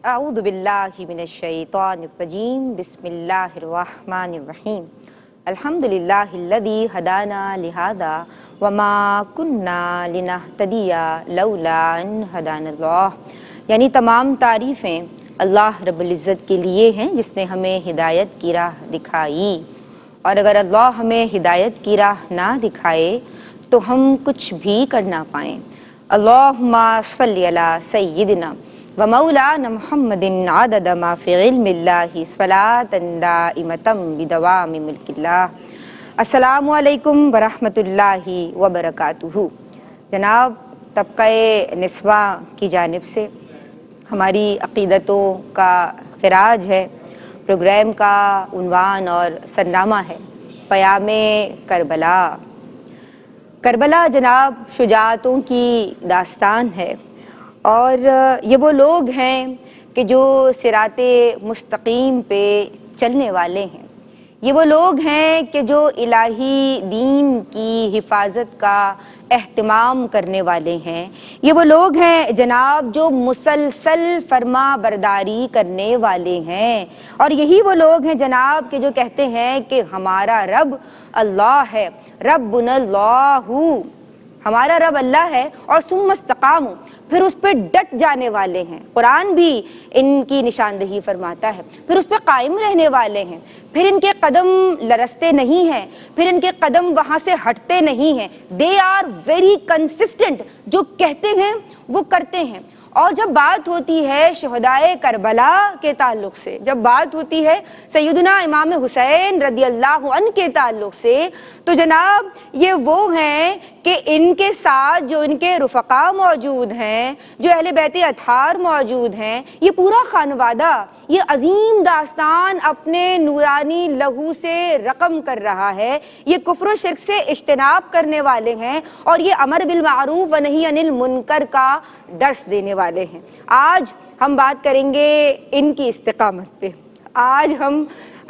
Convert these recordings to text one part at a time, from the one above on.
اعوذ باللہ من الشیطان الرجیم بسم اللہ الرحمن الرحیم الحمدللہ الذی ہدانا لہذا وما کننا لنہتدی لولا ان ہدانا اللہ، یعنی تمام تعریفیں اللہ رب العزت کے لیے ہیں جس نے ہمیں ہدایت کی راہ دکھائی، اور اگر اللہ ہمیں ہدایت کی راہ نہ دکھائے تو ہم کچھ بھی کر نہ پائیں۔ اللہم صلی علی سیدنا و مولانا محمد عدد ما فی علم اللہ صلاۃ دائمۃ بدوام ملک اللہ۔ السلام علیکم ورحمۃ اللہ وبرکاتہ۔ جناب، طبقہ نسواں کی جانب سے ہماری عقیدتوں کا خراج ہے۔ پروگرام کا عنوان اور سرنامہ ہے پیام کربلا۔ کربلا جناب شجاعتوں کی داستان ہے، اور یہ وہ لوگ ہیں کہ جو صراط مستقیم پہ چلنے والے ہیں۔ یہ وہ لوگ ہیں کہ جو الہی دین کی حفاظت کا اہتمام کرنے والے ہیں۔ یہ وہ لوگ ہیں جناب جو مسلسل فرما برداری کرنے والے ہیں، اور یہی وہ لوگ ہیں جناب کہ جو کہتے ہیں کہ ہمارا رب اللہ ہے، ربنا اللہ، ہمارا رب اللہ ہے، اور ثم استقاموا، پھر اس پہ ڈٹ جانے والے ہیں۔ قرآن بھی ان کی نشاندہی فرماتا ہے، پھر اس پہ قائم رہنے والے ہیں، پھر ان کے قدم لرزتے نہیں ہیں، پھر ان کے قدم وہاں سے ہٹتے نہیں ہیں۔ دے آر ویری کنسسٹنٹ، جو کہتے ہیں وہ کرتے ہیں۔ اور جب بات ہوتی ہے شہدائے کربلا کے تعلق سے، جب بات ہوتی ہے سیدنا امام حسین رضی اللہ عنہ کے تعلق سے، تو جناب یہ وہ ہیں کہ ان کے ساتھ جو ان کے رفقا موجود ہیں، جو اہل بیت اطہار موجود ہیں، یہ پورا خانوادہ یہ عظیم داستان اپنے نورانی لہو سے رقم کر رہا ہے۔ یہ کفر و شرک سے اجتناب کرنے والے ہیں، اور یہ امر بالمعروف و نہی عن المنکر کا درس دینے والے ہیں۔ آج ہم بات کریں گے ان کی استقامت پہ۔ آج ہم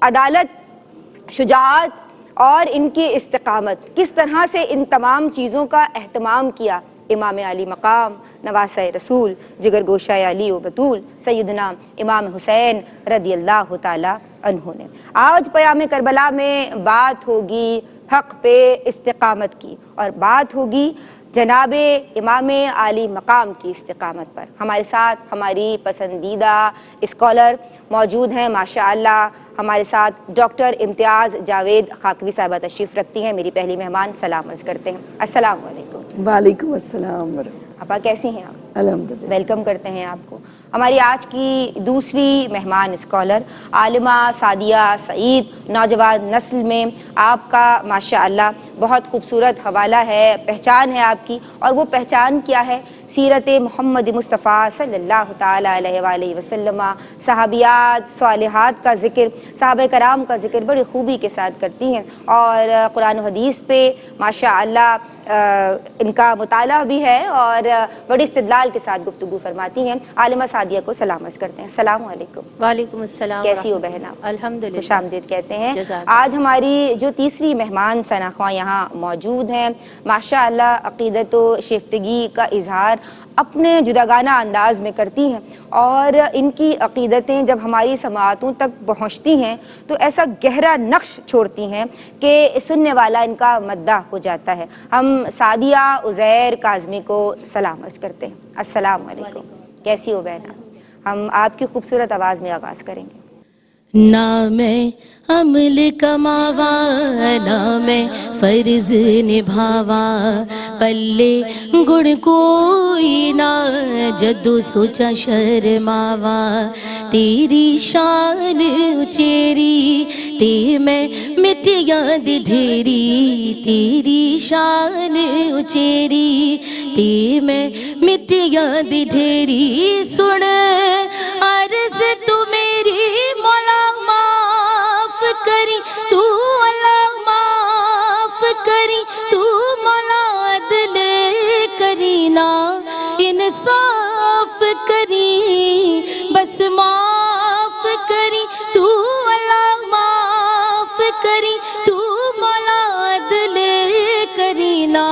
عدالت، شجاعت اور ان کی استقامت، کس طرح سے ان تمام چیزوں کا اہتمام کیا امام علی مقام، نواسہ رسول، جگر گوشہ علی و بطول، سیدنا امام حسین رضی اللہ تعالی عنہ نے۔ آج پیام کربلا میں بات ہوگی حق پہ استقامت کی، اور بات ہوگی جناب امام علی مقام کی استقامت پر۔ ہمارے ساتھ ہماری پسندیدہ اسکالر موجود ہیں ماشاءاللہ۔ ہمارے ساتھ ڈاکٹر امتیاز جاوید خاکوی صاحبہ تشریف رکھتی ہیں، میری پہلی مہمان۔ سلام عرض کرتے ہیں، السلام علیکم۔ وعلیکم السلام ورحمۃ۔ آپا کیسی ہیں آپ؟ الحمدللہ۔ ویلکم کرتے ہیں آپ کو۔ ہماری آج کی دوسری مہمان اسکالر عالمہ سعدیہ سعید، نوجوان نسل میں آپ کا ماشاءاللہ بہت خوبصورت حوالہ ہے، پہچان ہے آپ کی، اور وہ پہچان کیا ہے؟ سیرت محمد مصطفیٰ صلی اللہ تعالیٰ علیہ وآلہ وسلم، صحابیات صالحات کا ذکر، صحابہ کرام کا ذکر بڑی خوبی کے ساتھ کرتی ہیں، اور قرآن و حدیث پہ ماشاءاللہ ان کا مطالعہ بھی ہے، اور بڑی استدلال کے ساتھ گفتگو فرماتی ہیں۔ عالمہ سعدیہ کو سلام عرض کرتے ہیں، السلام علیکم۔ وعلیکم السلام۔ کیسی ہو بہن آپ؟ الحمدللہ، خوش آمدید کہتے ہیں۔ جزاک آج ہماری جو تیسری مہمان ثنا خواں یہاں موجود ہیں، ماشاءاللہ عقیدت و شیفتگی کا اظہار اپنے جداگانہ انداز میں کرتی ہیں، اور ان کی عقیدتیں جب ہماری سماعتوں تک پہنچتی ہیں تو ایسا گہرا نقش چھوڑتی ہیں کہ سننے والا ان کا مداح ہو جاتا ہے۔ ہم سعدیہ عزیر کاظمی کو سلام عرض کرتے ہیں، السلام علیکم۔ کیسی ہو بہنا؟ ہم آپ کی خوبصورت آواز میں آغاز کریں گے۔ نہ میں عمل کماوا، نہ میں فرض نبھاوا، پلے گڑ کوئی نہ جدو سوچا شرماوا، تیری شان اچیری تے میں مٹیاں دی ڈھیری، تیری شان اچیری تے میں مٹیاں دی ڈھیری، سن عرض تو میری مولا معاف کری، تو اللہ معاف کری، تو مولا عدل کری، نا انصاف کری، بس معاف کری، تو اللہ معاف کری، تو مولا عدل کری، نا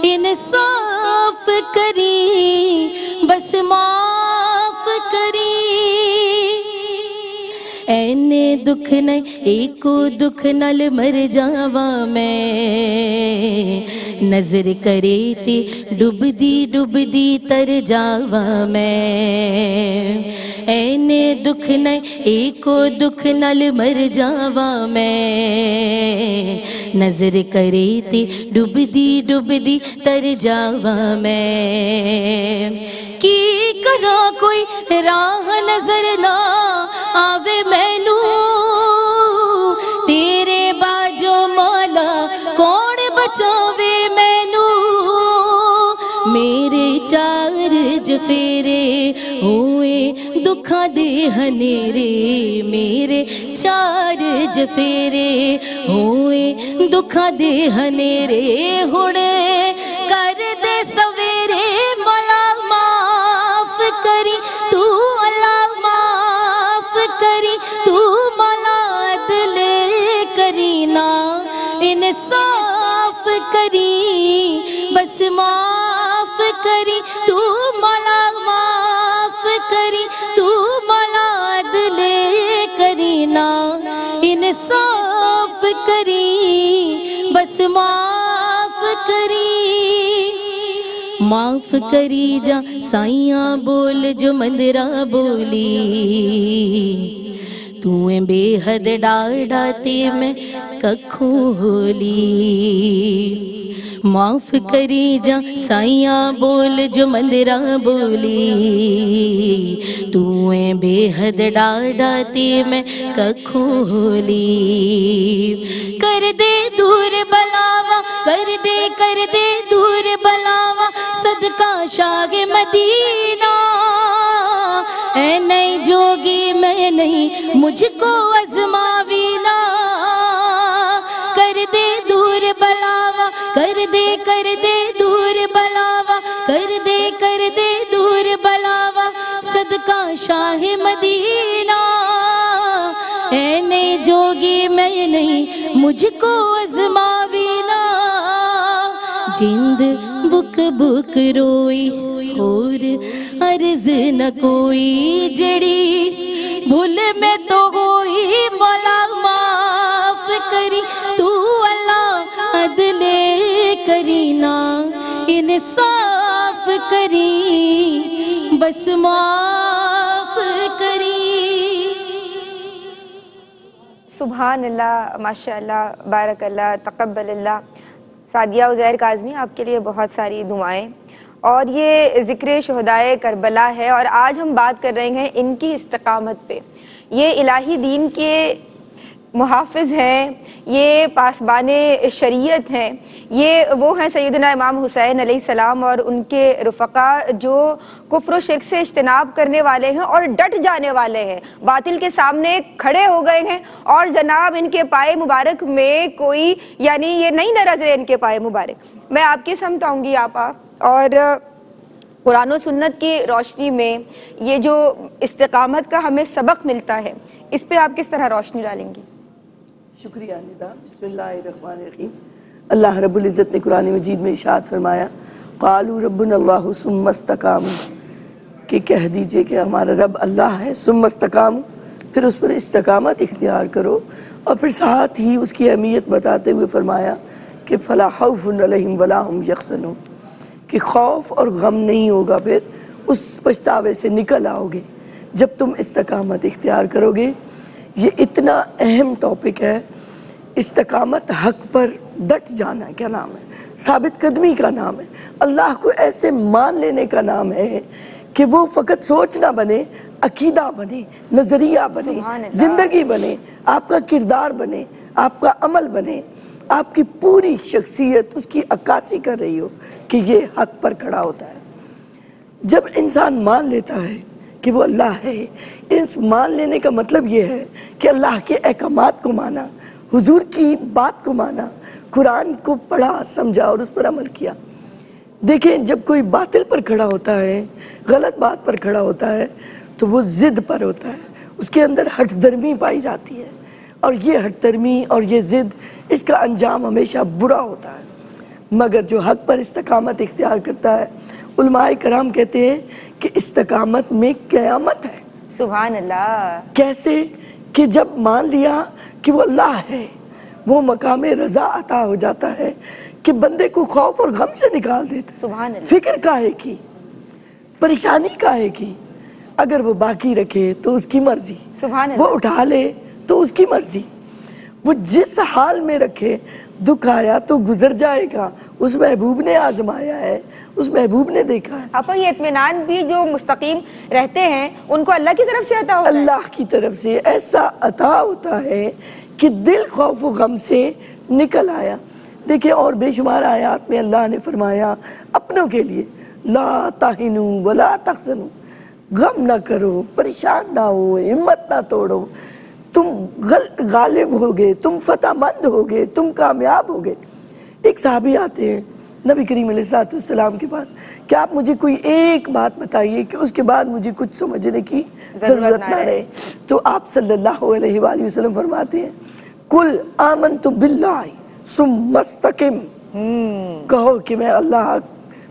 انصاف کری، بس معاف کری۔ اینے دکھ نہیں ایکو دکھ نل مر جاوا میں نظر کرے تے ڈبدی تر جاوا میں اینے دکھ نہیں ایکو دکھ نل مر جاوا میں نظر کرے تے ڈبدی تر جاوا میں کی کرا کوئی راہ نظر نہ آوے مینو تیرے باجو مولا کون بچاوے مینو میرے چار جفیرے ہوئے دکھاں دے ہنیرے میرے چار جفیرے ہوئے دکھاں دے ہنیرے ہن کر دے سویرے مولا معاف کری تو اللہ معاف کری تو مولا عدل کرینا انصاف کری بس معاف کری تو مولا معاف کری تو مولا عدل کرینا انصاف کری بس معاف کری معاف کری جا سائیاں بول جو مندرہ بولی تویں بے حد ڈاڑاتے میں ککھوں ہولی معاف کری جا سائیاں بول جو مندرہ بولی تویں بے حد ڈاڑاتے میں ککھوں ہولی کر دے دور بلاوا کر دے دور بلاوا صدقہ شاہ مدینہ اے نئی جوگی میں نہیں مجھ کو ازماوینا کر دے دور بلاوا کر دے دور بلاوا کر دے دور بلاوا صدقہ شاہ مدینہ اے نئی جوگی میں نہیں مجھ کو ازماوینا جند بک بک روئی اور عرض نہ کوئی جڑی بھول میں تو ہوئی مولا معاف کری تو اللہ عدل کرینا انصاف کری بس معاف کری سبحان اللہ ماشاء اللہ بارک اللہ تقبل اللہ سعدیہ عزیر کاظمی آپ کے لیے بہت ساری دعائیں اور یہ ذکر شہدائے کربلا ہے اور آج ہم بات کر رہے ہیں ان کی استقامت پہ یہ الہی دین کے محافظ ہیں یہ پاسبان شریعت ہیں یہ وہ ہیں سیدنا امام حسین علیہ السلام اور ان کے رفقا جو کفر و شرک سے اجتناب کرنے والے ہیں اور ڈٹ جانے والے ہیں باطل کے سامنے کھڑے ہو گئے ہیں اور جناب ان کے پائے مبارک میں کوئی یعنی یہ نہیں نہ نظر ان کے پائے مبارک میں آپ کی سمت آؤں گی آپا اور قرآن و سنت کی روشنی میں یہ جو استقامت کا ہمیں سبق ملتا ہے اس پہ آپ کس طرح روشنی ڈالیں گی؟ شکریہ ندا بسم اللہ الرحمن الرحیم اللہ رب العزت نے قرآن مجید میں ارشاد فرمایا قالوا ربنا اللہ ثم استقاموا کہ کہہ دیجئے کہ ہمارا رب اللہ ہے ثم استقاموا پھر اس پر استقامت اختیار کرو اور پھر ساتھ ہی اس کی اہمیت بتاتے ہوئے فرمایا کہ فلا خوف علیہم ولا هم یحزنون کہ خوف اور غم نہیں ہوگا پھر اس پچھتاوے سے نکل آؤ گے جب تم استقامت اختیار کرو گے یہ اتنا اہم ٹاپک ہے استقامت حق پر ڈٹ جانا کیا نام ہے ثابت قدمی کا نام ہے اللہ کو ایسے مان لینے کا نام ہے کہ وہ فقط سوچ نہ بنے عقیدہ بنے نظریہ بنے زندگی بنے آپ کا کردار بنے آپ کا عمل بنے آپ کی پوری شخصیت اس کی عکاسی کر رہی ہو کہ یہ حق پر کھڑا ہوتا ہے جب انسان مان لیتا ہے کہ وہ اللہ ہے اس مان لینے کا مطلب یہ ہے کہ اللہ کے احکامات کو مانا حضور کی بات کو مانا قرآن کو پڑھا سمجھا اور اس پر عمل کیا دیکھیں جب کوئی باطل پر کھڑا ہوتا ہے غلط بات پر کھڑا ہوتا ہے تو وہ ضد پر ہوتا ہے اس کے اندر ہٹ درمی پائی جاتی ہے اور یہ ہٹ درمی اور یہ ضد اس کا انجام ہمیشہ برا ہوتا ہے مگر جو حق پر استقامت اختیار کرتا ہے علماء کرام کہتے ہیں کہ استقامت میں قیامت ہے سبحان اللہ کیسے کہ جب مان لیا کہ وہ اللہ ہے، وہ مقام رضا عطا ہو جاتا ہے کہ بندے کو خوف اور غم سے نکال دیتے. سبحان اللہ. فکر کاہے کی، پریشانی کاہے کی، اگر وہ باقی رکھے تو اس کی مرضی، سبحان اللہ. وہ اٹھا لے تو اس کی مرضی، وہ جس حال میں رکھے، دکھ آیا تو گزر جائے گا، اس محبوب نے آزمایا ہے، اس محبوب نے دیکھا ہے. آپا یہ اطمینان بھی جو مستقیم رہتے ہیں ان کو اللہ کی طرف سے عطا ہوتا ہے. اللہ کی طرف سے ایسا عطا ہوتا ہے کہ دل خوف و غم سے نکل آیا. دیکھیں اور بے شمار آیات میں اللہ نے فرمایا اپنوں کے لیے، لا تہنوا ولا تحزنوا، غم نہ کرو، پریشان نہ ہو، ہمت نہ توڑو، تم غالب ہوگے، تم فتح مند ہوگے، تم کامیاب ہوگے. ایک صحابی آتے ہیں نبی کریم علیہ السلام کے پاس کہ آپ مجھے کوئی ایک بات بتائیے کہ اس کے بعد مجھے کچھ سمجھنے کی ضرورت نہ رہے. تو آپ صلی اللہ علیہ وآلہ وسلم فرماتے ہیں قل آمنت باللہ ثم استقم، کہو کہ میں اللہ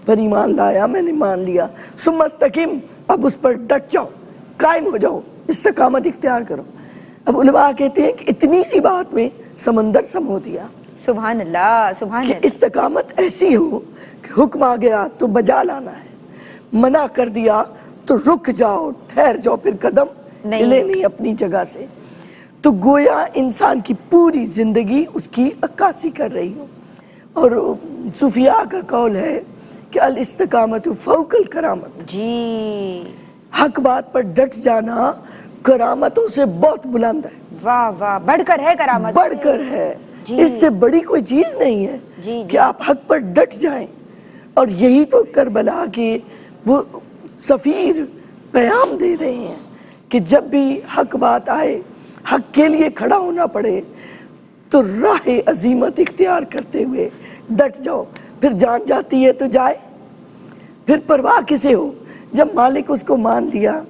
پر ایمان لایا، میں نے مان لیا، ثم استقم، اب اس پر ڈٹ جاؤ، قائم ہو جاؤ، استقامت اختیار کرو. اب علماء کہتے ہیں کہ اتنی سی بات میں سمندر سمو دیا. سبحان اللہ. سبحان کہ اللہ. استقامت ایسی ہو کہ حکم آ گیا تو بجا لانا ہے، منع کر دیا تو رک جاؤ، ٹھہر جاؤ، پھر قدم ہلے نہیں اپنی جگہ سے. تو گویا انسان کی پوری زندگی اس کی عکاسی کر رہی ہو. اور صوفیاء کا قول ہے کہ الاستقامت فوق الکرامت، جی حق بات پر ڈٹ جانا کرامتوں سے بہت بلند ہے. واہ واہ، بڑھ کر ہے کرامت، بڑھ کر ہے، اس سے بڑی کوئی چیز نہیں ہے کہ آپ حق پر ڈٹ جائیں. اور یہی تو کربلا کے وہ سفیر پیام دے رہے ہیں کہ جب بھی حق بات آئے، حق کے لیے کھڑا ہونا پڑے تو راہ عظیمت اختیار کرتے ہوئے ڈٹ جاؤ. پھر جان جاتی ہے تو جائے، پھر پرواہ کسے ہو، جب مالک اس کو مان لیا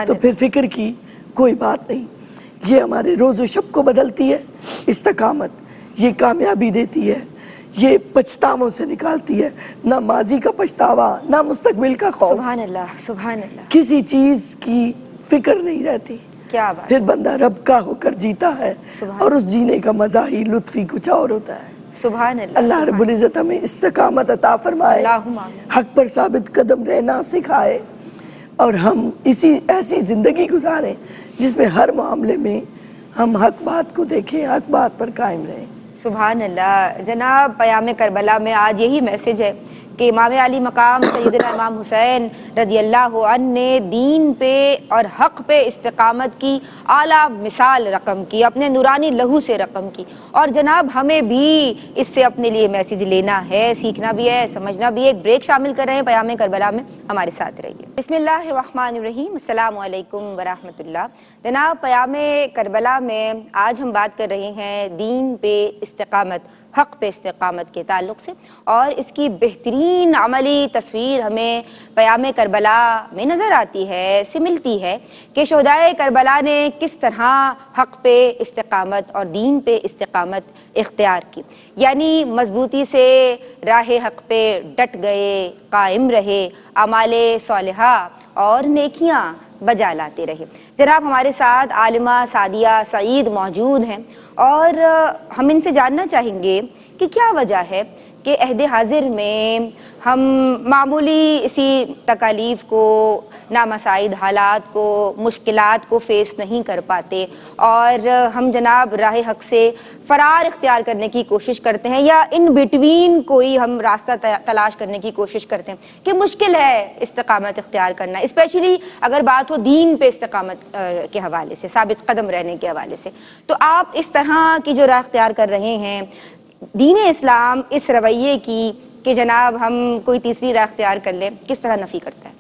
تو پھر فکر کی کوئی بات نہیں. یہ ہمارے روز و شب کو بدلتی ہے استقامت، یہ کامیابی دیتی ہے، یہ پچھتاووں سے نکالتی ہے، نہ ماضی کا پچھتاوا، نہ مستقبل کا خوف. سبحان اللہ. سبحان اللہ. کسی چیز کی فکر نہیں رہتی. کیا بات. پھر بندہ رب کا ہو کر جیتا ہے اور اس جینے کا مزہ ہی لطف ہی کچھ اور ہوتا ہے. سبحان اللہ. اللہ رب العزت ہمیں استقامت عطا فرمائے، اللہم آمین. حق پر ثابت قدم رہنا سکھائے، اور ہم ایسی زندگی گزاریں جس میں ہر معاملے میں ہم حق بات کو دیکھیں، حق بات پر قائم رہیں. سبحان اللہ. جناب پیام کربلا میں آج یہی میسج ہے کہ امام علی مقام سیدنا امام حسین رضی اللہ عنہ نے دین پہ اور حق پہ استقامت کی اعلیٰ مثال رقم کی، اپنے نورانی لہو سے رقم کی. اور جناب ہمیں بھی اس سے اپنے لیے میسج لینا ہے، سیکھنا بھی ہے، سمجھنا بھی ہے. ایک بریک شامل کر رہے ہیں پیام کربلا میں، ہمارے ساتھ رہیے. بسم اللہ الرحمن الرحیم. السلام علیکم ورحمۃ اللہ. جناب پیام کربلا میں آج ہم بات کر رہے ہیں دین پہ استقامت، حق پہ استقامت کے تعلق سے، اور اس کی بہترین عملی تصویر ہمیں پیام کربلا میں نظر آتی ہے، سے ملتی ہے کہ شہدائے کربلا نے کس طرح حق پہ استقامت اور دین پہ استقامت اختیار کی. یعنی مضبوطی سے راہ حق پہ ڈٹ گئے، قائم رہے، اعمال صالحہ اور نیکیاں بجا لاتے رہے. جناب ہمارے ساتھ عالمہ سعدیہ سعید موجود ہیں اور ہم ان سے جاننا چاہیں گے کہ کیا وجہ ہے کہ عہد حاضر میں ہم معمولی اسی تکالیف کو، نامساعد حالات کو، مشکلات کو فیس نہیں کر پاتے اور ہم جناب راہ حق سے فرار اختیار کرنے کی کوشش کرتے ہیں، یا ان بٹوین کوئی ہم راستہ تلاش کرنے کی کوشش کرتے ہیں کہ مشکل ہے استقامت اختیار کرنا، اسپیشلی اگر بات ہو دین پہ استقامت کے حوالے سے، ثابت قدم رہنے کے حوالے سے. تو آپ اس طرح کی جو راہ اختیار کر رہے ہیں، دین اسلام اس رویے کی کہ جناب ہم کوئی تیسری راہ اختیار کر لیں، کس طرح نفی کرتا ہے؟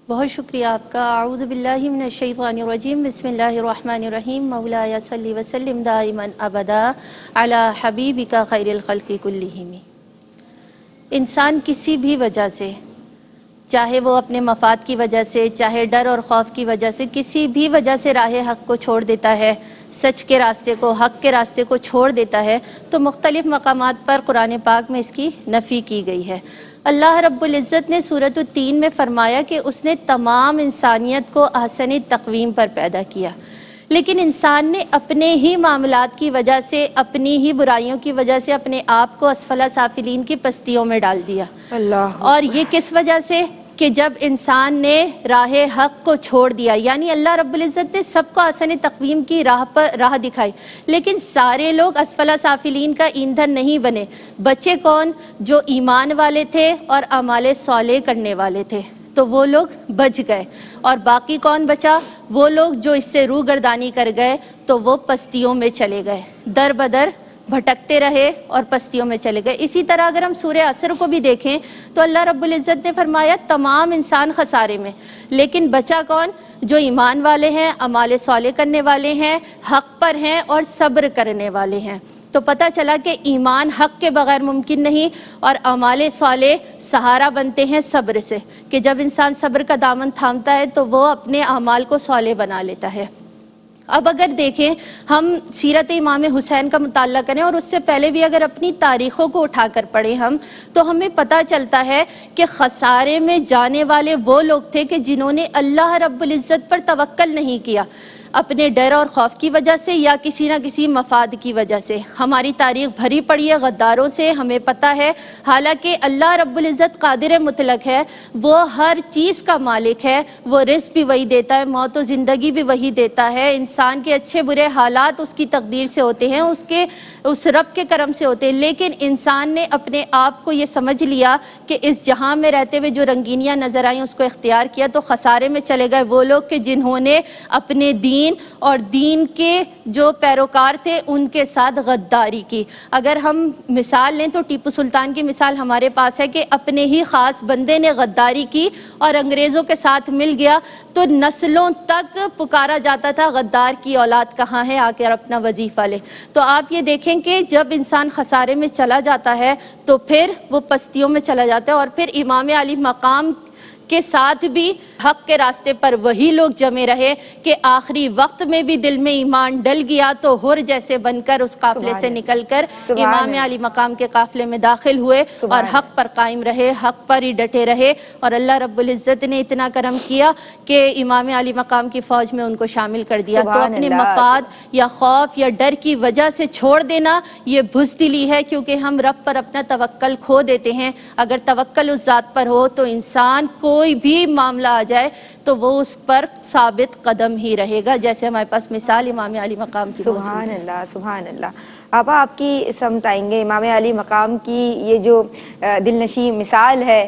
بہت شکریہ آپ کا. اعوذ باللہ من الشیطان الرجیم. بسم اللہ الرحمن الرحیم. مولایا صلی وسلم دائما ابدا علی حبیبک خیر الخلق کلہم. انسان کسی بھی وجہ سے، چاہے وہ اپنے مفاد کی وجہ سے، چاہے ڈر اور خوف کی وجہ سے، کسی بھی وجہ سے راہ حق کو چھوڑ دیتا ہے، سچ کے راستے کو، حق کے راستے کو چھوڑ دیتا ہے، تو مختلف مقامات پر قرآن پاک میں اس کی نفی کی گئی ہے. اللہ رب العزت نے سورۃ التین میں فرمایا کہ اس نے تمام انسانیت کو احسن تقویم پر پیدا کیا. لیکن انسان نے اپنے ہی معاملات کی وجہ سے، اپنی ہی برائیوں کی وجہ سے اپنے آپ کو اسفل سافلین کی پستیوں میں ڈال دیا۔ اللہ، اور یہ کس وجہ سے؟ کہ جب انسان نے راہ حق کو چھوڑ دیا، یعنی اللہ رب العزت نے سب کو آسن تقویم کی راہ دکھائی، لیکن سارے لوگ اسفل سافلین کا ایندھن نہیں بنے۔ بچے کون؟ جو ایمان والے تھے اور اعمال صالح کرنے والے تھے، تو وہ لوگ بچ گئے۔ اور باقی کون بچا؟ وہ لوگ جو اس سے روگردانی کر گئے تو وہ پستیوں میں چلے گئے، در بدر بھٹکتے رہے اور پستیوں میں چلے گئے۔ اسی طرح اگر ہم سورہ عصر کو بھی دیکھیں تو اللہ رب العزت نے فرمایا تمام انسان خسارے میں، لیکن بچا کون؟ جو ایمان والے ہیں، اعمال صالح کرنے والے ہیں، حق پر ہیں اور صبر کرنے والے ہیں۔ تو پتہ چلا کہ ایمان حق کے بغیر ممکن نہیں، اور اعمال صالح سہارا بنتے ہیں صبر سے، کہ جب انسان صبر کا دامن تھامتا ہے تو وہ اپنے اعمال کو صالح بنا لیتا ہے۔ اب اگر دیکھیں ہم سیرت امام حسین کا مطالعہ کریں، اور اس سے پہلے بھی اگر اپنی تاریخوں کو اٹھا کر پڑھیں ہم، تو ہمیں پتہ چلتا ہے کہ خسارے میں جانے والے وہ لوگ تھے کہ جنہوں نے اللہ رب العزت پر توکل نہیں کیا، اپنے ڈر اور خوف کی وجہ سے یا کسی نہ کسی مفاد کی وجہ سے۔ ہماری تاریخ بھری پڑی ہے غداروں سے، ہمیں پتہ ہے، حالانکہ اللہ رب العزت قادر مطلق ہے، وہ ہر چیز کا مالک ہے، وہ رزق بھی وہی دیتا ہے، موت و زندگی بھی وہی دیتا ہے، انسان کے اچھے برے حالات اس کی تقدیر سے ہوتے ہیں، اس رب کے کرم سے ہوتے ہیں، لیکن انسان نے اپنے آپ کو یہ سمجھ لیا کہ اس جہاں میں رہتے ہوئے جو رنگینیاں نظر آئیں اس کو اختیار کیا، تو خسارے میں چلے گئے وہ لوگ کہ جنہوں نے اپنے دین اور دین کے جو پیروکار تھے ان کے ساتھ غداری کی۔ اگر ہم مثال لیں تو ٹیپو سلطان کی مثال ہمارے پاس ہے کہ اپنے ہی خاص بندے نے غداری کی اور انگریزوں کے ساتھ مل گیا، تو نسلوں تک پکارا جاتا تھا غدار کی اولاد کہاں ہے، آ کر اپنا وظیفہ لے۔ تو آپ یہ دیکھیں کہ جب انسان خسارے میں چلا جاتا ہے تو پھر وہ پستیوں میں چلا جاتا ہے، اور پھر امام علی مقام کے ساتھ بھی حق کے راستے پر وہی لوگ جمے رہے کہ آخری وقت میں بھی دل میں ایمان ڈل گیا تو ہر جیسے بن کر اس قافلے سے نکل کر امام علی مقام کے قافلے میں داخل ہوئے اور حق پر قائم رہے، حق پر ہی ڈٹے رہے، اور اللہ رب العزت نے اتنا کرم کیا کہ امام علی مقام کی فوج میں ان کو شامل کر دیا۔ تو اپنے مفاد یا خوف یا ڈر کی وجہ سے چھوڑ دینا یہ بزدلی ہے، کیونکہ ہم رب پر اپنا توکل کھو دیتے ہیں۔ اگر توکل اس ذات پر ہو تو انسان کوئی بھی معاملہ آ جائے تو وہ اس پر ثابت قدم ہی رہے گا، جیسے ہمارے پاس مثال امام علی مقام کی موجود ہے۔ سبحان اللہ، سبحان اللہ۔ آپا آپ کی سمت آئیں گے، امام علی مقام کی یہ جو دل نشیں مثال ہے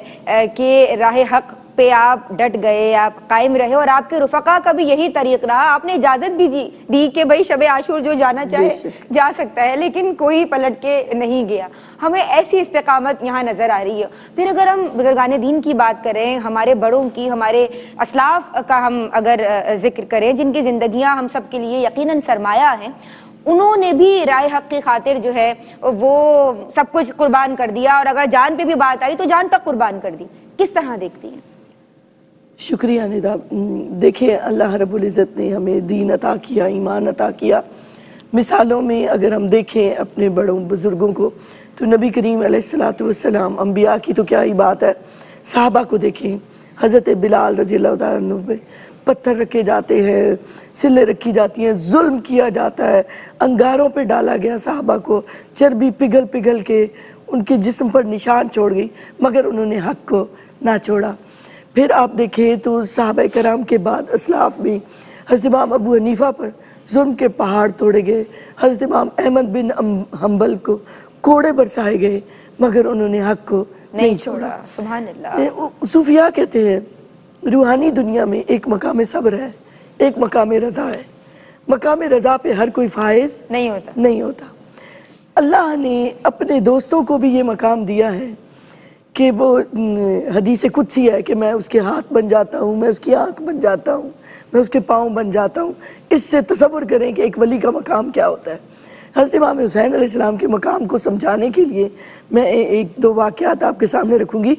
کہ راہ حق پہ آپ ڈٹ گئے، آپ قائم رہے، اور آپ کے رفقا کا بھی یہی طریق رہا۔ آپ نے اجازت بھی دی کہ بھائی شب عاشور جو جانا چاہے جا سکتا ہے، لیکن کوئی پلٹ کے نہیں گیا۔ ہمیں ایسی استقامت یہاں نظر آ رہی ہے۔ پھر اگر ہم بزرگان دین کی بات کریں، ہمارے بڑوں کی، ہمارے اسلاف کا ہم اگر ذکر کریں جن کی زندگیاں ہم سب کے لیے یقیناً سرمایہ ہیں، انہوں نے بھی رائے حق کی خاطر جو ہے وہ سب کچھ قربان کر دیا، اور اگر جان پہ بھی بات آئی تو جان تک قربان کر دی۔ کس طرح دیکھتی ہیں؟ شکریہ ندا۔ دیکھیں اللہ رب العزت نے ہمیں دین عطا کیا، ایمان عطا کیا۔ مثالوں میں اگر ہم دیکھیں اپنے بڑوں بزرگوں کو تو نبی کریم علیہ السلام، انبیاء کی تو کیا ہی بات ہے، صحابہ کو دیکھیں، حضرت بلال رضی اللہ تعالیٰ عنہ پہ پتھر رکھے جاتے ہیں، سلیں رکھی جاتی ہیں، ظلم کیا جاتا ہے، انگاروں پہ ڈالا گیا صحابہ کو، چربی پگھل پگھل کے ان کے جسم پر نشان چھوڑ گئی، مگر انہوں نے حق کو نہ چھوڑا۔ پھر آپ دیکھیں تو صحابہ کرام کے بعد اسلاف بھی، حضرت امام ابو حنیفہ پر ظلم کے پہاڑ توڑے گئے، حضرت امام احمد بن حنبل کو کوڑے برسائے گئے، مگر انہوں نے حق کو نہیں چھوڑا۔ سبحان اللہ۔ صوفیاء کہتے ہیں روحانی دنیا میں ایک مقام صبر ہے، ایک مقام رضا ہے۔ مقام رضا پہ ہر کوئی فائز نہیں ہوتا۔ اللہ نے اپنے دوستوں کو بھی یہ مقام دیا ہے کہ وہ حدیث قدسی ہے کہ میں اس کے ہاتھ بن جاتا ہوں، میں اس کی آنکھ بن جاتا ہوں، میں اس کے پاؤں بن جاتا ہوں۔ اس سے تصور کریں کہ ایک ولی کا مقام کیا ہوتا ہے۔ حضرت امام حسین علیہ السلام کے مقام کو سمجھانے کے لیے میں ایک دو واقعات آپ کے سامنے رکھوں گی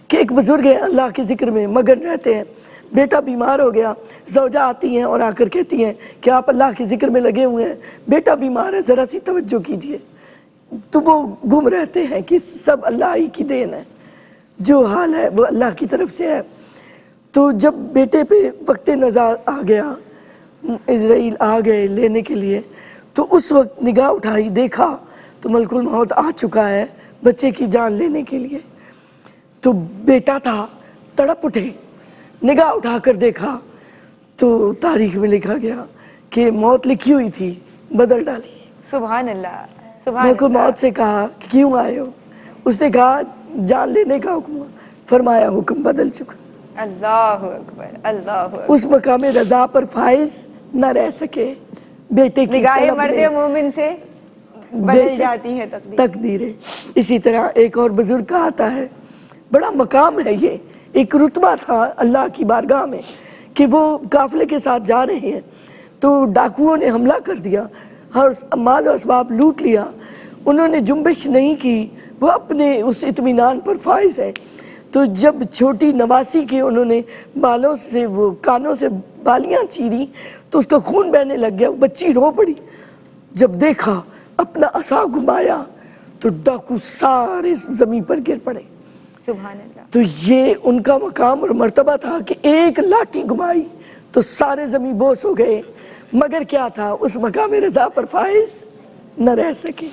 کہ ایک بزرگ ہیں، اللہ کے ذکر میں مگن رہتے ہیں، بیٹا بیمار ہو گیا، زوجہ آتی ہیں اور آ کر کہتی ہیں کہ آپ اللہ کے ذکر میں لگے ہوئے ہیں، بیٹا بیمار ہے، ذرا سی توجہ کیجئے۔ تو وہ گم رہتے ہیں کہ سب اللہ ہی کی دین ہے، جو حال ہے وہ اللہ کی طرف سے ہے۔ تو جب بیٹے پہ وقت نظر آ گیا، اسرائیل آ گئے لینے کے لیے، تو اس وقت نگاہ اٹھائی، دیکھا تو ملک الموت آ چکا ہے بچے کی جان لینے کے لیے۔ تو بیٹا تھا، تڑپ اٹھے، نگاہ اٹھا کر دیکھا تو تاریخ میں لکھا گیا کہ موت لکھی ہوئی تھی، بدل ڈالی۔ سبحان اللہ، سبحان ملک اللہ۔ الموت سے کہا کہ کیوں آئے ہو؟ اس نے کہا جان لینے کا حکم، فرمایا حکم بدل چکا۔ اللہ اکبر، اللہ اکبر۔ اس مقام رضا پر فائز نہ رہ سکے، بیٹے کی نگاہ طلب مرد میں مومن سے بے بدل شک جاتی ہے تقدیر۔ تقدیریں۔ اسی طرح ایک اور بزرگ کا آتا ہے، بڑا مقام ہے یہ، ایک رتبہ تھا اللہ کی بارگاہ میں، کہ وہ قافلے کے ساتھ جا رہے ہیں تو ڈاکوؤں نے حملہ کر دیا اور مال و اسباب لوٹ لیا۔ انہوں نے جنبش نہیں کی، وہ اپنے اس اطمینان پر فائز ہیں۔ تو جب چھوٹی نواسی کے انہوں نے بالوں سے، وہ کانوں سے بالیاں چیری تو اس کا خون بہنے لگ گیا، بچی رو پڑی۔ جب دیکھا اپنا عصا گھمایا تو ڈاکو سارے زمین پر گر پڑے۔ سبحان اللہ۔ تو یہ ان کا مقام اور مرتبہ تھا کہ ایک لاٹھی گھمائی تو سارے زمین بوس ہو گئے، مگر کیا تھا، اس مقام رضا پر فائز نہ رہ سکے۔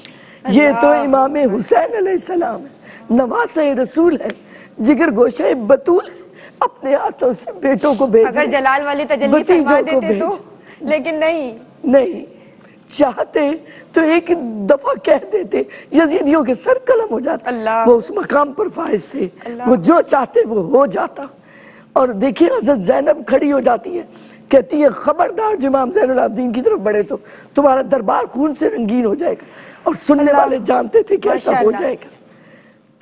یہ تو امام حسین علیہ السلام ہے، نواسہ رسول ہے، جگر گوشہ بطول ہے، اپنے ہاتھوں سے بیٹوں کو بھیج اگر جلال والی تجلی بھتیجوں فرما کو دیتے تو، بھیج لیکن نہیں چاہتے تو ایک دفعہ کہہ دیتے، یزیدیوں کے سر قلم ہو جاتا۔ اللہ۔ وہ اس مقام پر فائز تھے، اللہ۔ وہ جو چاہتے وہ ہو جاتا۔ اور دیکھیں حضرت زینب کھڑی ہو جاتی ہے، کہتی ہے خبردار جو امام زین العابدین کی طرف بڑھے تو تمہارا دربار خون سے رنگین ہو جائے گا، اور سننے والے جانتے تھے کہ ایسا ہو جائے گا۔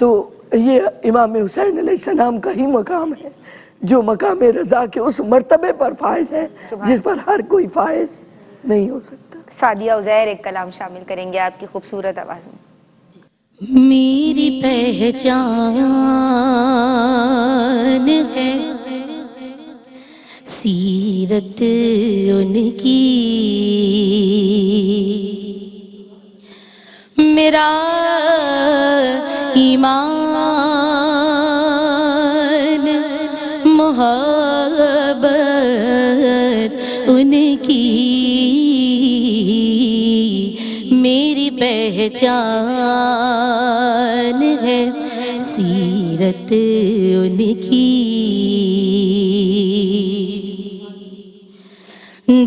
تو یہ امام حسین علیہ السلام کا ہی مقام ہے جو مقام رضا کے اس مرتبے پر فائز ہے جس پر ہر کوئی فائز نہیں ہو سکتا۔ سعدیہ عزیر ایک کلام شامل کریں گے آپ کی خوبصورت آواز میں۔ میری پہچان ہے سیرت ان کی، میرا ایمان محبت ان کی، میری پہچان ہے سیرت ان کی،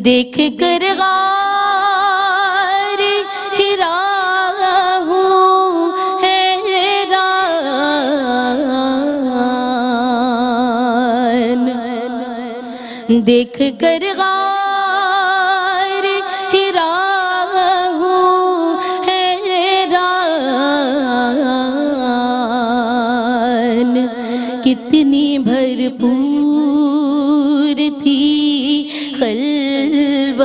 دیکھ کر غار حرا ہوں حیران، دیکھ کر غار حرا ہوں حیران، کتنی بھرپور تھی خلوت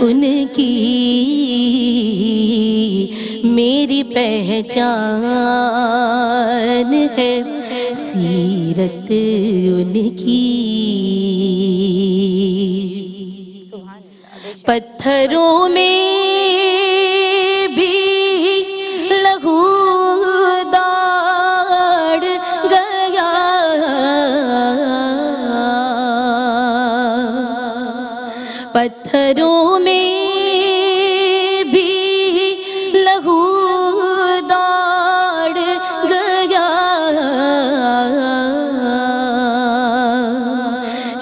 ان کی، میری پہچان ہے سیرت ان کی، پتھروں میں بھی لہو دوڑ گیا، پتھروں میں بھی لہو دوڑ گیا،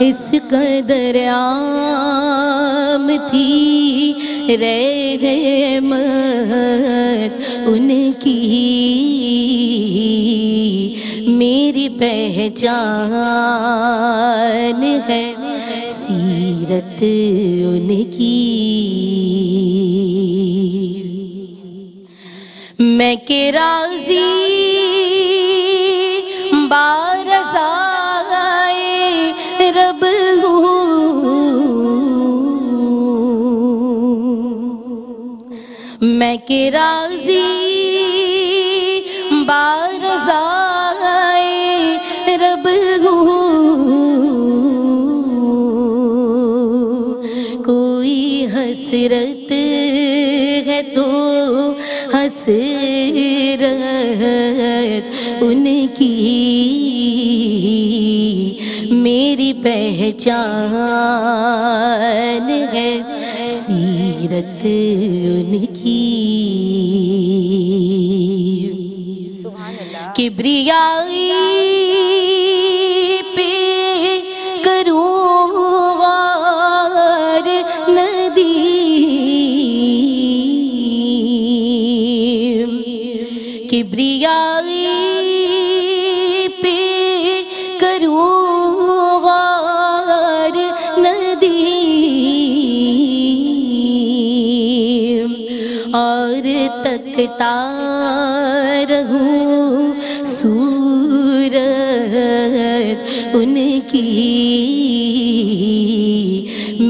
اس قدر عام تھی رحمت ان کی، میری پہچان ہے سیرت ان کی، میں کہ راضی بارضائے رب ہوں، میں کہ راضی بارضائے رب ہوں، کوئی حسرت ہے تو حسرت ان کی، میری پہچان ہے سیرت ان کی، کبریائی پہ کروں غار ندیم، کبریائی پہ کروں غار ندیم، اور تکتا رہوں صورت ان کی،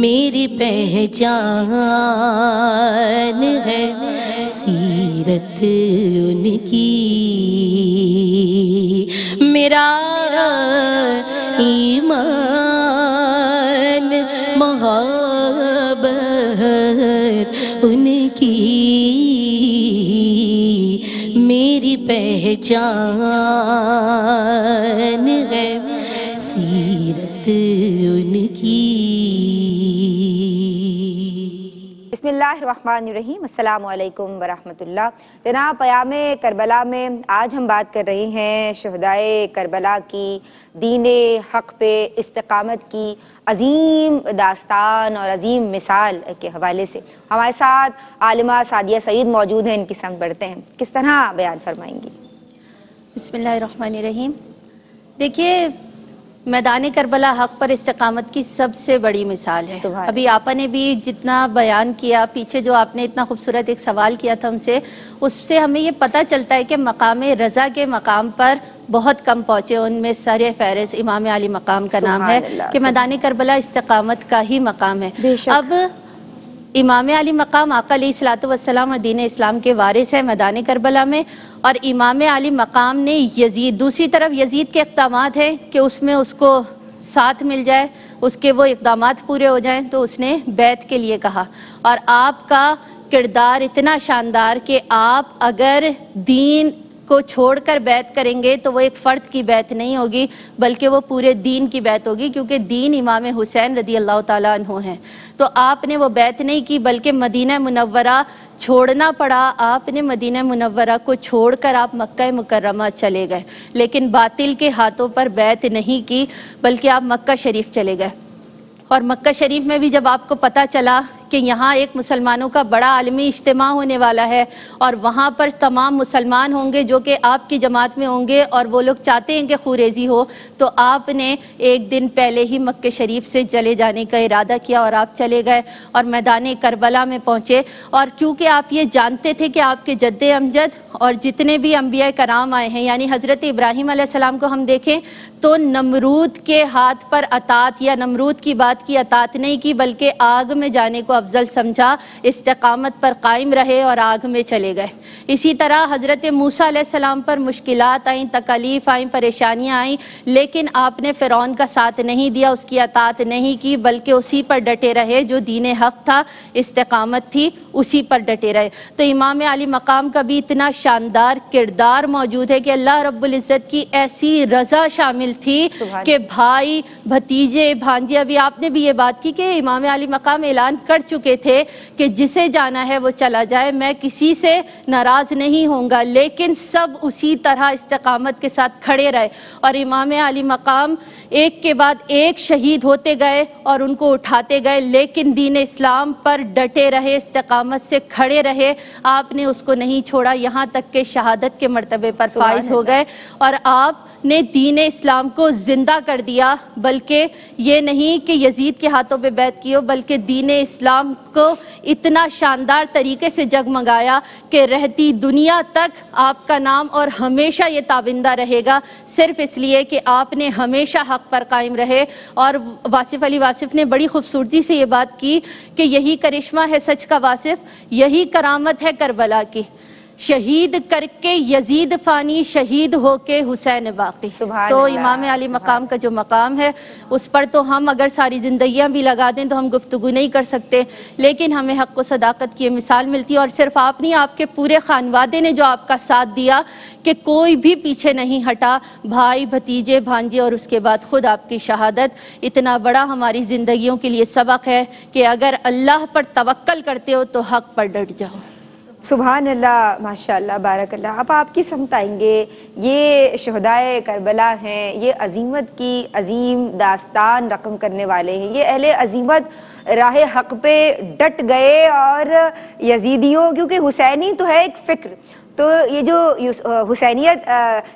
میری پہچان ہے سیرت ان کی، میرا ایمان محبت ان کی، میری پہچان ہے سیرت ان کی۔ بسم اللہ الرحمن الرحیم، السلام علیکم ورحمۃ اللہ۔ جناب، پیام کربلا میں آج ہم بات کر رہے ہیں شہدائے کربلا کی دین حق پہ استقامت کی عظیم داستان اور عظیم مثال کے حوالے سے ہمارے ساتھ عالمہ سعدیہ سعید موجود ہیں، ان کی سمت بڑھتے ہیں، کس طرح بیان فرمائیں گی؟ بسم اللہ الرحمن الرحیم۔ دیکھیے، میدان کربلا حق پر استقامت کی سب سے بڑی مثال ہے۔ ابھی آپا نے بھی جتنا بیان کیا، پیچھے جو آپ نے اتنا خوبصورت ایک سوال کیا تھا ہم سے، اس سے ہمیں یہ پتہ چلتا ہے کہ مقام رضا کے مقام پر بہت کم پہنچے، ان میں سر فہرست امام علی مقام کا نام ہے کہ میدان کربلا استقامت کا ہی مقام ہے۔ اب امام علی مقام آقا علیہ الصلوۃ والسلام اور دین اسلام کے وارث ہیں میدان کربلا میں، اور امام علی مقام نے یزید، دوسری طرف یزید کے اقدامات ہیں کہ اس میں اس کو ساتھ مل جائے، اس کے وہ اقدامات پورے ہو جائیں، تو اس نے بیعت کے لیے کہا۔ اور آپ کا کردار اتنا شاندار کہ آپ اگر دین کو چھوڑ کر بیعت کریں گے تو وہ ایک فرد کی بیعت نہیں ہوگی بلکہ وہ پورے دین کی بیعت ہوگی، کیونکہ دین امام حسین رضی اللہ تعالیٰ عنہ ہیں۔ تو آپ نے وہ بیعت نہیں کی بلکہ مدینہ منورہ چھوڑنا پڑا، آپ نے مدینہ منورہ کو چھوڑ کر آپ مکہ مکرمہ چلے گئے، لیکن باطل کے ہاتھوں پر بیعت نہیں کی بلکہ آپ مکہ شریف چلے گئے۔ اور مکہ شریف میں بھی جب آپ کو پتہ چلا کہ یہاں ایک مسلمانوں کا بڑا عالمی اجتماع ہونے والا ہے اور وہاں پر تمام مسلمان ہوں گے جو کہ آپ کی جماعت میں ہوں گے اور وہ لوگ چاہتے ہیں کہ خوریزی ہو، تو آپ نے ایک دن پہلے ہی مکہ شریف سے چلے جانے کا ارادہ کیا اور آپ چلے گئے اور میدان کربلا میں پہنچے۔ اور کیونکہ آپ یہ جانتے تھے کہ آپ کے جد امجد اور جتنے بھی انبیاء کرام آئے ہیں، یعنی حضرت ابراہیم علیہ السلام کو ہم دیکھیں تو نمرود کے ہاتھ پر اطاعت یا نمرود کی بات کی اطاعت نہیں کی بلکہ آگ میں جانے کو افضل سمجھا، استقامت پر قائم رہے اور آگ میں چلے گئے۔ اسی طرح حضرت موسیٰ علیہ السلام پر مشکلات آئیں، تکالیف آئیں، پریشانیاں آئیں، لیکن آپ نے فرعون کا ساتھ نہیں دیا، اس کی اطاعت نہیں کی بلکہ اسی پر ڈٹے رہے جو دین حق تھا، استقامت تھی، اسی پر ڈٹے رہے۔ تو امام علی مقام کا بھی اتنا شاندار کردار موجود ہے کہ اللہ رب العزت کی ایسی رضا شامل تھی کہ بھائی، بھتیجے، بھانجے، ابھی آپ نے بھی یہ بات کی کہ امام علی مقام اعلان کر چکے تھے کہ جسے جانا ہے وہ چلا جائے، میں کسی سے ناراض نہیں ہوں گا، لیکن سب اسی طرح استقامت کے ساتھ کھڑے رہے اور امام علی مقام ایک کے بعد ایک شہید ہوتے گئے اور ان کو اٹھاتے گئے، لیکن دین اسلام پر ڈٹے رہے، استقامت سے کھڑے رہے، آپ نے اس کو نہیں چھوڑا یہاں تک کہ شہادت کے مرتبے پر فائز ہو گئے اور آپ نے دین اسلام کو زندہ کر دیا۔ بلکہ یہ نہیں کہ یزید کے ہاتھوں پہ بیعت کی ہو بلکہ دین اسلام کو اتنا شاندار طریقے سے جگمگایا کہ رہتی دنیا تک آپ کا نام اور ہمیشہ یہ تابندہ رہے گا، صرف اس لیے کہ آپ نے ہمیشہ حق پر قائم رہے۔ اور واصف علی واصف نے بڑی خوبصورتی سے یہ بات کی کہ یہی کرشمہ ہے سچ کا واصف، یہی کرامت ہے کربلا کی شہید کر کے یزید فانی، شہید ہو کے حسین باقی۔ سبحان تو اللہ، امام علی مقام کا جو مقام ہے اس پر تو ہم اگر ساری زندگیاں بھی لگا دیں تو ہم گفتگو نہیں کر سکتے، لیکن ہمیں حق و صداقت کی مثال ملتی ہے۔ اور صرف آپ نہیں، آپ کے پورے خانوادے نے جو آپ کا ساتھ دیا کہ کوئی بھی پیچھے نہیں ہٹا، بھائی بھتیجے بھانجے اور اس کے بعد خود آپ کی شہادت، اتنا بڑا ہماری زندگیوں کے لیے سبق ہے کہ اگر اللہ پر توکل کرتے ہو تو حق پر ڈٹ جاؤ۔ سبحان اللہ، ماشاءاللہ، بارک اللہ۔ اب آپ کی سمت آئیں گے، یہ شہدائے کربلا ہیں، یہ عظیمت کی عظیم داستان رقم کرنے والے ہیں، یہ اہل عظیمت راہ حق پہ ڈٹ گئے، اور یزیدیوں، کیونکہ حسینی تو ہے ایک فکر، تو یہ جو حسینیت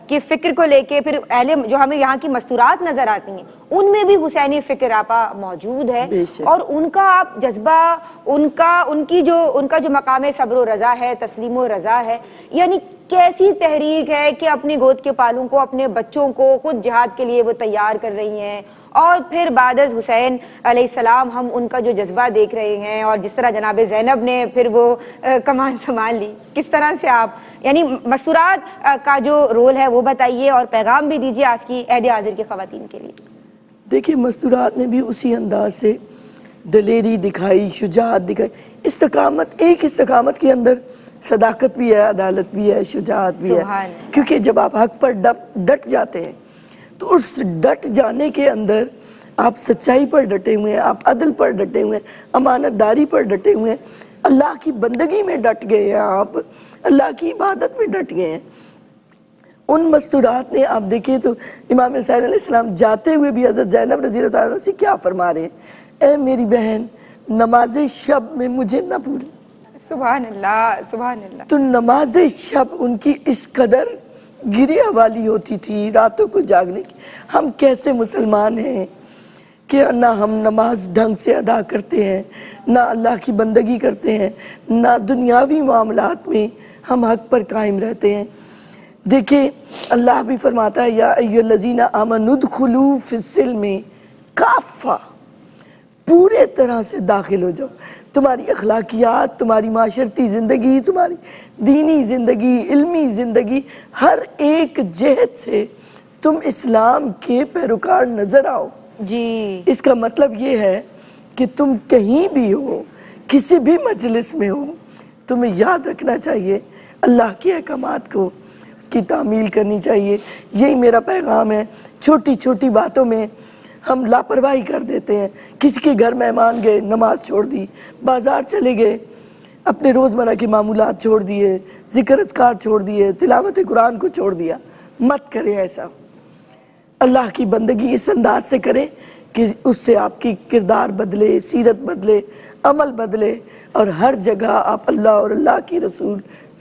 کی فکر کو لے کے پھر اہل جو ہمیں یہاں کی مستورات نظر آتی ہیں ان میں بھی حسینی فکر آپا موجود ہے، اور ان کا آپ جذبہ، ان کا جو مقام صبر و رضا ہے، تسلیم و رضا ہے، یعنی کیسی تحریک ہے کہ اپنی گود کے پالوں کو، اپنے بچوں کو خود جہاد کے لیے وہ تیار کر رہی ہیں، اور پھر بعد از حسین علیہ السلام ہم ان کا جو جذبہ دیکھ رہے ہیں، اور جس طرح جناب زینب نے پھر وہ کمان سنبھال لی، کس طرح سے آپ یعنی مستورات کا جو رول ہے وہ بتائیے، اور پیغام بھی دیجیے آج کی عہد حاضر کی خواتین کے لیے۔ دیکھیں مستورات نے بھی اسی انداز سے دلیری دکھائی، شجاعت دکھائی، استقامت، ایک استقامت کے اندر صداقت بھی ہے، عدالت بھی ہے، شجاعت بھی ہے، کیونکہ جب آپ حق پر ڈٹ جاتے ہیں تو اس ڈٹ جانے کے اندر آپ سچائی پر ڈٹے ہوئے ہیں، آپ عدل پر ڈٹے ہوئے ہیں، امانت داری پر ڈٹے ہوئے ہیں، اللہ کی بندگی میں ڈٹ گئے ہیں، آپ اللہ کی عبادت میں ڈٹ گئے ہیں۔ ان مستورات نے آپ دیکھیں تو امام حسین علیہ السلام جاتے ہوئے بھی حضرت زینب رضی اللہ عنہ سے کیا فرما رہے ہیں، اے میری بہن نماز شب میں مجھے نہ بھول۔ سبحان اللہ، سبحان اللہ۔ تو نماز شب ان کی اس قدر گریہ والی ہوتی تھی، راتوں کو جاگنے کی۔ ہم کیسے مسلمان ہیں کہ نہ ہم نماز ڈھنگ سے ادا کرتے ہیں، نہ اللہ کی بندگی کرتے ہیں، نہ دنیاوی معاملات میں ہم حق پر قائم رہتے ہیں۔ دیکھیں اللہ بھی فرماتا ہے یا ایھا الذین آمنوا ادخلوا فی السلم کافہ، پورے طرح سے داخل ہو جاؤ۔ تمہاری اخلاقیات، تمہاری معاشرتی زندگی، تمہاری دینی زندگی، علمی زندگی، ہر ایک جہت سے تم اسلام کے پیروکار نظر آؤ۔ جی، اس کا مطلب یہ ہے کہ تم کہیں بھی ہو، کسی بھی مجلس میں ہو، تمہیں یاد رکھنا چاہیے اللہ کے احکامات کو، اس کی تعمیل کرنی چاہیے۔ یہی میرا پیغام ہے۔ چھوٹی چھوٹی باتوں میں ہم لاپرواہی کر دیتے ہیں، کسی کے گھر مہمان گئے نماز چھوڑ دی، بازار چلے گئے اپنے روزمرہ کے معمولات چھوڑ دیے، ذکر اذکار چھوڑ دیے، تلاوت قرآن کو چھوڑ دیا۔ مت کریں ایسا، اللہ کی بندگی اس انداز سے کریں کہ اس سے آپ کی کردار بدلے، سیرت بدلے، عمل بدلے، اور ہر جگہ آپ اللہ اور اللہ کی رسول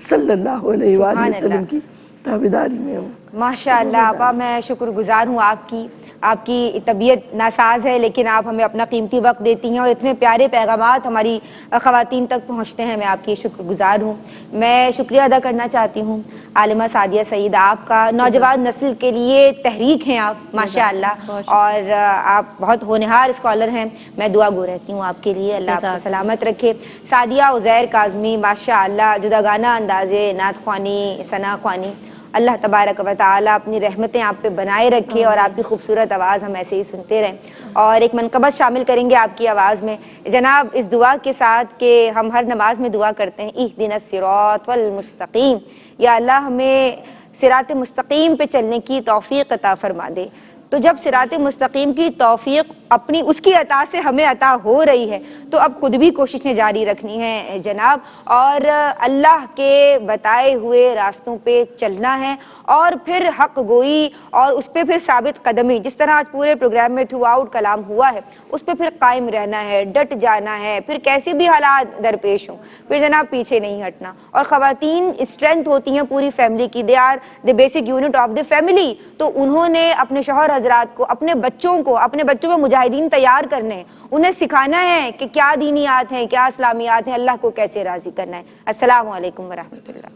صلی اللہ علیہ وآلہ وسلم کی تابعداری میں ہوں۔ ماشاءاللہ آپا، میں شکر گزار ہوں آپ کی طبیعت ناساز ہے لیکن آپ ہمیں اپنا قیمتی وقت دیتی ہیں، اور اتنے پیارے پیغامات ہماری خواتین تک پہنچتے ہیں، میں آپ کی شکر گزار ہوں۔ میں شکریہ ادا کرنا چاہتی ہوں عالمہ سعدیہ سعید آپ کا، نوجوان نسل کے لیے تحریک ہیں آپ ماشاءاللہ، اور آپ بہت ہونہار اسکالر ہیں۔ میں دعا گو رہتی ہوں آپ کے لیے، اللہ آپ کو سلامت رکھے۔ سعدیہ عزیر کاظمی ماشاءاللہ، جداگانہ اندازے نعت خوانی، ثنا خوانی، اللہ تبارک و تعالی اپنی رحمتیں آپ پہ بنائے رکھے، اور آپ کی خوبصورت آواز ہم ایسے ہی سنتے رہیں۔ اور ایک منقبت شامل کریں گے آپ کی آواز میں جناب، اس دعا کے ساتھ کہ ہم ہر نماز میں دعا کرتے ہیں، اہدنا الصراط المستقیم، یا اللہ ہمیں صراط مستقیم پہ چلنے کی توفیق عطا فرما دے۔ تو جب صراط مستقیم کی توفیق اپنی اس کی عطا سے ہمیں عطا ہو رہی ہے تو اب خود بھی کوششیں جاری رکھنی ہیں جناب، اور اللہ کے بتائے ہوئے راستوں پہ چلنا ہے، اور پھر حق گوئی اور اس پہ پھر ثابت قدمی، جس طرح آج پورے پروگرام میں تھرو آؤٹ کلام ہوا ہے، اس پہ پھر قائم رہنا ہے، ڈٹ جانا ہے، پھر کیسے بھی حالات درپیش ہوں پھر جناب پیچھے نہیں ہٹنا۔ اور خواتین اسٹرینتھ ہوتی ہیں پوری فیملی کی، they are the basic unit of the family, تو انہوں نے اپنے شوہر حضرات کو، اپنے بچوں میں مجاہدین تیار کرنے ہیں، انہیں سکھانا ہے کہ کیا دینیات ہیں، کیا اسلامیات ہیں، اللہ کو کیسے راضی کرنا ہے۔ السلام علیکم ورحمۃ اللہ۔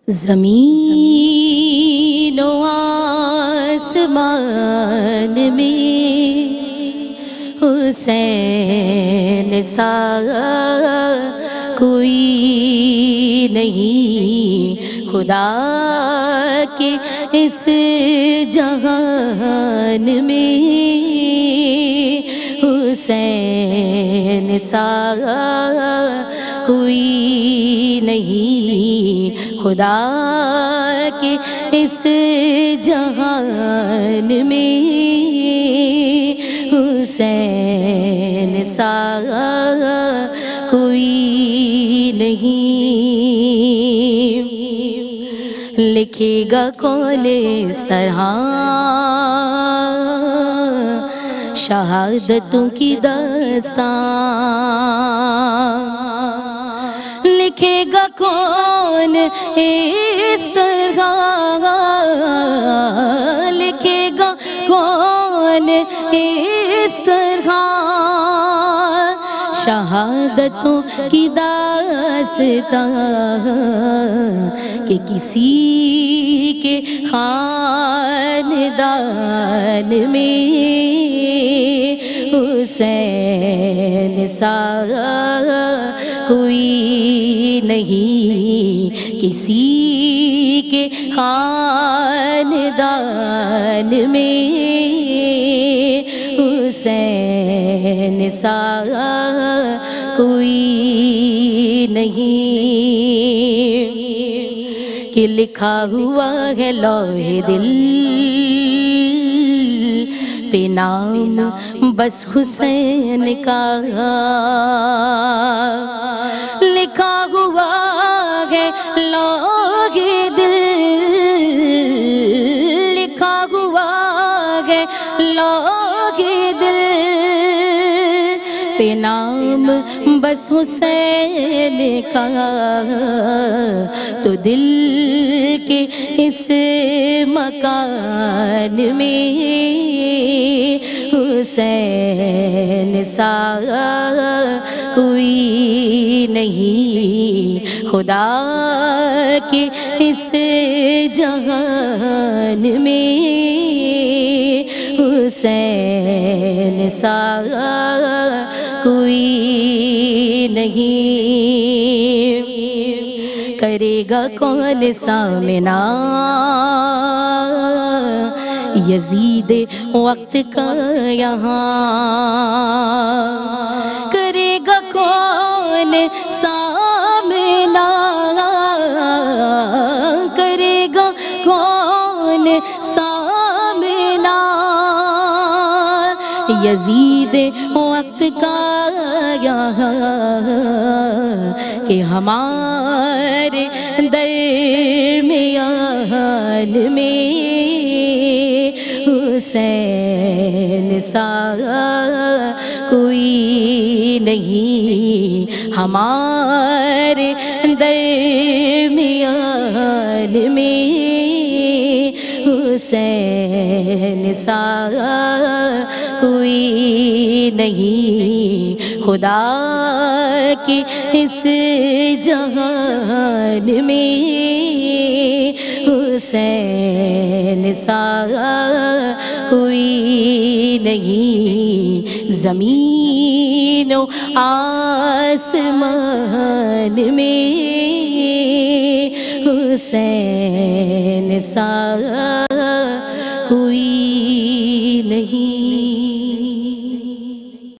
زمین و آسمان میں حسین سا کوئی نہیں۔ نہیں خدا کے اس جہان میں حسین سا کوئی نہیں خدا کے اس جہان میں حسین سا کوئی نہیں لکھے گا کون اس طرح شہادتوں کی داستان لکھے گا کون اس طرح لکھے گا کون اس طرح شہادتوں کی داستان کہ کسی کے خاندان میں حسین سا کوئی نہیں کسی کے خاندان میں حسین سا کوئی نہیں کہ لکھا ہوا ہے لوح دل پہ نام بس حسین کا لکھا ہوا ہے لوح دل لکھا ہوا ہے لوح دل پہ نام بس حسین کا تو دل کے اس مکان میں حسین سا کوئی نہیں خدا کے اس جہان میں حسین سا کوئی نہیں کرے گا کون سامنا یزید وقت کا یہاں کرے گا کون سامنا کرے گا کون سامنا یزید وقت کا یہاں کہ ہمارے درمیان میں حسین سا کوئی نہیں ہمارے درمیان میں حسین سا کوئی نہیں خدا کے اس جہان میں حسین سا کوئی نہیں زمین و آسمان میں حسین سا کوئی